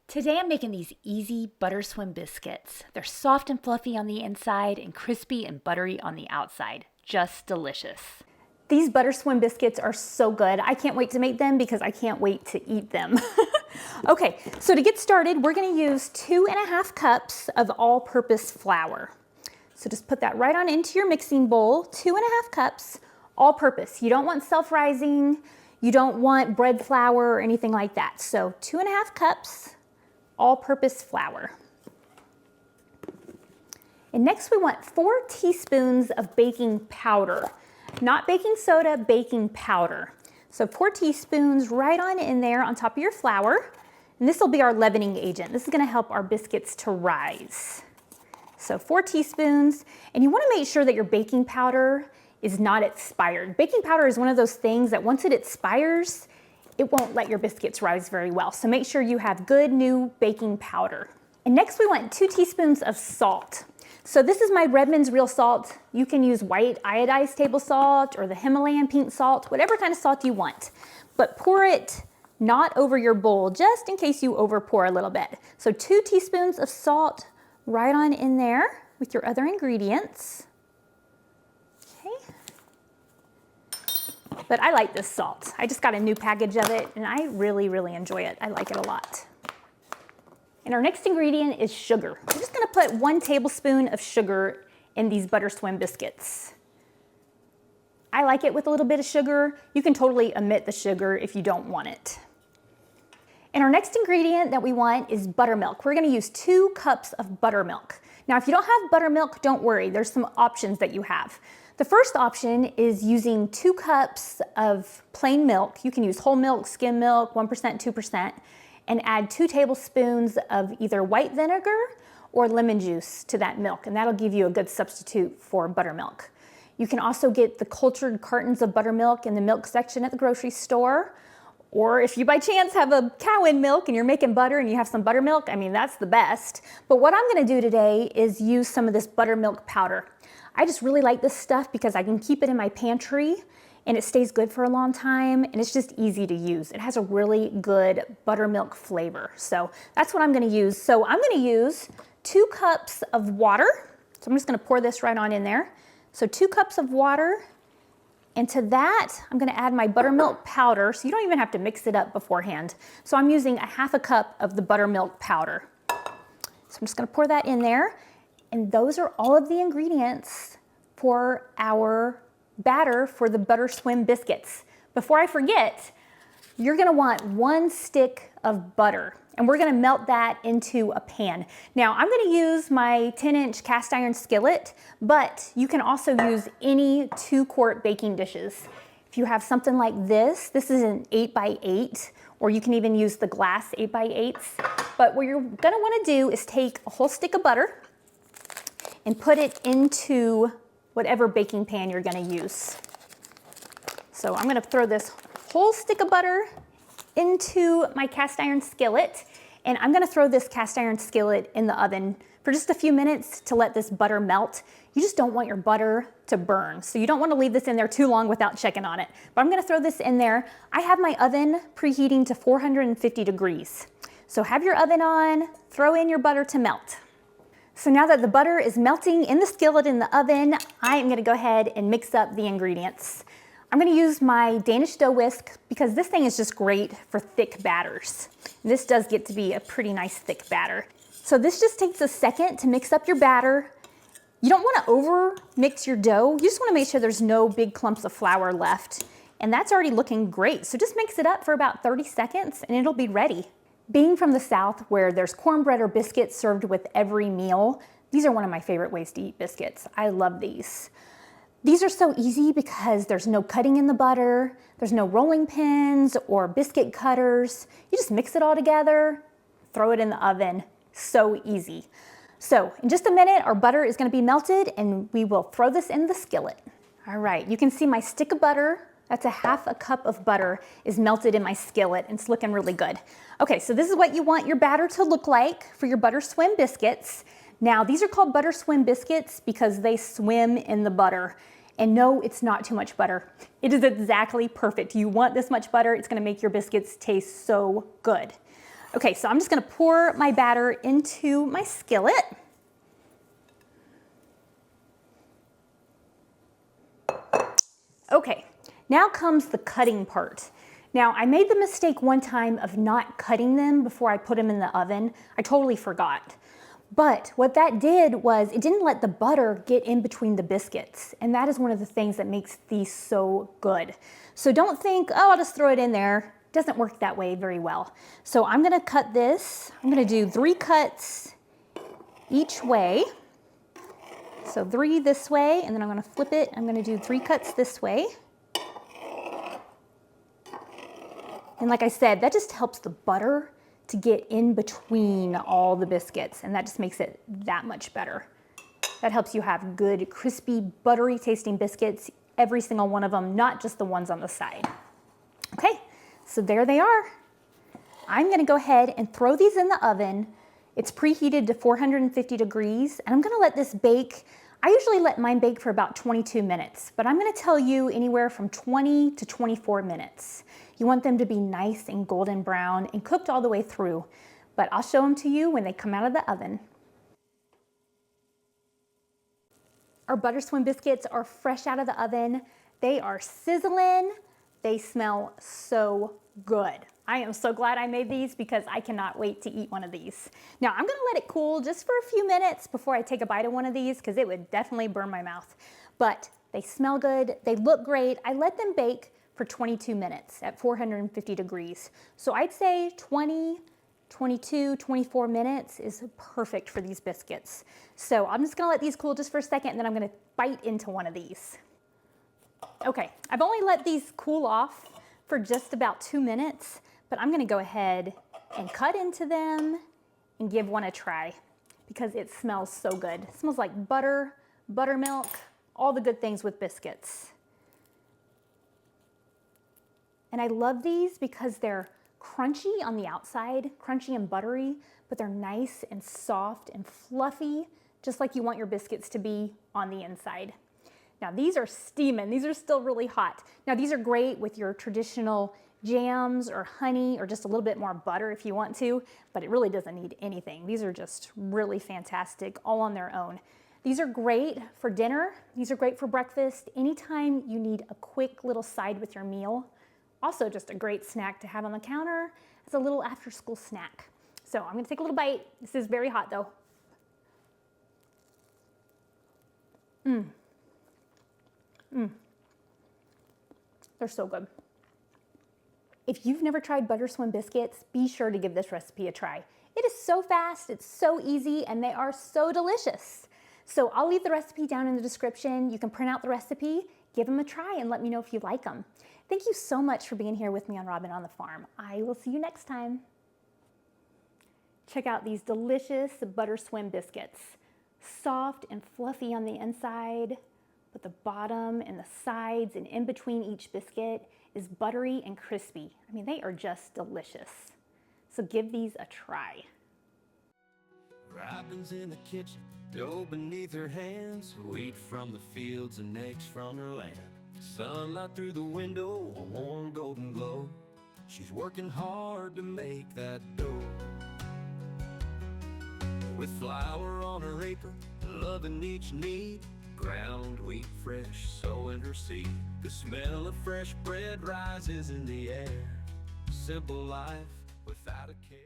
Today I'm making these easy butter swim biscuits. They're soft and fluffy on the inside and crispy and buttery on the outside. Just delicious. These butter swim biscuits are so good. I can't wait to make them because I can't wait to eat them. Okay, so to get started, we're gonna use 2.5 cups of all-purpose flour. So just put that right on into your mixing bowl, 2.5 cups, all-purpose. You don't want self-rising, you don't want bread flour or anything like that. So 2.5 cups, all-purpose flour. And next we want 4 teaspoons of baking powder. Not baking soda, baking powder. So 4 teaspoons right on in there on top of your flour. And this will be our leavening agent. This is gonna help our biscuits to rise. So 4 teaspoons, and you wanna make sure that your baking powder is not expired. Baking powder is one of those things that once it expires, it won't let your biscuits rise very well. So make sure you have good new baking powder. And next we want 2 teaspoons of salt. So this is my Redmond's real salt. You can use white iodized table salt or the Himalayan pink salt, whatever kind of salt you want. But pour it not over your bowl, just in case you over pour a little bit. So 2 teaspoons of salt right on in there with your other ingredients. Okay. But I like this salt. I just got a new package of it and I really, really enjoy it. I like it a lot. And our next ingredient is sugar. I'm just gonna put 1 tablespoon of sugar in these butter swim biscuits. I like it with a little bit of sugar. You can totally omit the sugar if you don't want it. And our next ingredient that we want is buttermilk. We're gonna use 2 cups of buttermilk. Now, if you don't have buttermilk, don't worry. There's some options that you have. The first option is using 2 cups of plain milk. You can use whole milk, skim milk, 1%, 2%, and add 2 tablespoons of either white vinegar or lemon juice to that milk, and that'll give you a good substitute for buttermilk. You can also get the cultured cartons of buttermilk in the milk section at the grocery store, or if you by chance have a cow in milk and you're making butter and you have some buttermilk, I mean, that's the best. But what I'm gonna do today is use some of this buttermilk powder. I just really like this stuff because I can keep it in my pantry and it stays good for a long time and it's just easy to use. It has a really good buttermilk flavor. So that's what I'm gonna use. So I'm gonna use 2 cups of water. So I'm just gonna pour this right on in there. So 2 cups of water. And to that, I'm gonna add my buttermilk powder, so you don't even have to mix it up beforehand. So I'm using 1/2 cup of the buttermilk powder. So I'm just gonna pour that in there. And those are all of the ingredients for our batter for the butter swim biscuits. Before I forget, you're gonna want 1 stick of butter. And we're gonna melt that into a pan. Now, I'm gonna use my 10-inch cast iron skillet, but you can also use any 2-quart baking dishes. If you have something like this is an 8x8, or you can even use the glass 8x8s. But what you're gonna wanna do is take a whole stick of butter and put it into whatever baking pan you're gonna use. So I'm gonna throw this whole stick of butter into my cast iron skillet, and I'm gonna throw this cast iron skillet in the oven for just a few minutes to let this butter melt. You just don't want your butter to burn, so you don't wanna leave this in there too long without checking on it. But I'm gonna throw this in there. I have my oven preheating to 450 degrees. So have your oven on, throw in your butter to melt. So now that the butter is melting in the skillet in the oven, I am gonna go ahead and mix up the ingredients. I'm gonna use my Danish dough whisk because this thing is just great for thick batters. This does get to be a pretty nice thick batter. So this just takes a second to mix up your batter. You don't wanna over mix your dough. You just wanna make sure there's no big clumps of flour left. And that's already looking great. So just mix it up for about 30 seconds and it'll be ready. Being from the South where there's cornbread or biscuits served with every meal, these are one of my favorite ways to eat biscuits. I love these. These are so easy because there's no cutting in the butter, there's no rolling pins or biscuit cutters. You just mix it all together, throw it in the oven. So easy. So in just a minute, our butter is gonna be melted and we will throw this in the skillet. All right, you can see my stick of butter, that's 1/2 cup of butter, is melted in my skillet and it's looking really good. Okay, so this is what you want your batter to look like for your butter swim biscuits. Now, these are called butter swim biscuits because they swim in the butter. And no, it's not too much butter. It is exactly perfect. You want this much butter, it's gonna make your biscuits taste so good. Okay, so I'm just gonna pour my batter into my skillet. Okay, now comes the cutting part. Now, I made the mistake one time of not cutting them before I put them in the oven. I totally forgot. But what that did was it didn't let the butter get in between the biscuits. And that is one of the things that makes these so good. So don't think, oh, I'll just throw it in there. It doesn't work that way very well. So I'm gonna cut this. I'm gonna do 3 cuts each way. So 3 this way, and then I'm gonna flip it. I'm gonna do 3 cuts this way. And like I said, that just helps the butter to get in between all the biscuits, and that just makes it that much better. That helps you have good, crispy, buttery tasting biscuits, every single one of them, not just the ones on the side. Okay, so there they are. I'm gonna go ahead and throw these in the oven. It's preheated to 450 degrees, and I'm gonna let this bake. I usually let mine bake for about 22 minutes, but I'm gonna tell you anywhere from 20 to 24 minutes. You want them to be nice and golden brown and cooked all the way through, but I'll show them to you when they come out of the oven. Our Butter Swim biscuits are fresh out of the oven. They are sizzling. They smell so good. I am so glad I made these because I cannot wait to eat one of these. Now I'm gonna let it cool just for a few minutes before I take a bite of one of these because it would definitely burn my mouth. But they smell good, they look great. I let them bake for 22 minutes at 450 degrees. So I'd say 20, 22, 24 minutes is perfect for these biscuits. So I'm just gonna let these cool just for a second and then I'm gonna bite into one of these. Okay, I've only let these cool off for just about 2 minutes, but I'm gonna go ahead and cut into them and give one a try because it smells so good. It smells like butter, buttermilk, all the good things with biscuits. And I love these because they're crunchy on the outside, crunchy and buttery, but they're nice and soft and fluffy, just like you want your biscuits to be on the inside. Now these are steaming, these are still really hot. Now these are great with your traditional jams or honey or just a little bit more butter if you want to, but it really doesn't need anything. These are just really fantastic all on their own. These are great for dinner, these are great for breakfast, anytime you need a quick little side with your meal. Also just a great snack to have on the counter as a little after school snack. So I'm gonna take a little bite. This is very hot though. They're so good. If you've never tried Butter Swim biscuits, be sure to give this recipe a try. It is so fast, it's so easy, and they are so delicious. So I'll leave the recipe down in the description. You can print out the recipe, give them a try, and let me know if you like them. Thank you so much for being here with me on Robyn on the Farm. I will see you next time. Check out these delicious Butter Swim biscuits. Soft and fluffy on the inside, but the bottom and the sides and in between each biscuit is buttery and crispy. I mean, they are just delicious. So give these a try. Robyn's in the kitchen, dough beneath her hands, wheat from the fields and eggs from her land. Sunlight through the window, a warm golden glow. She's working hard to make that dough. With flour on her apron, loving each need. Ground wheat fresh, sowing her seed. The smell of fresh bread rises in the air. Simple life without a care.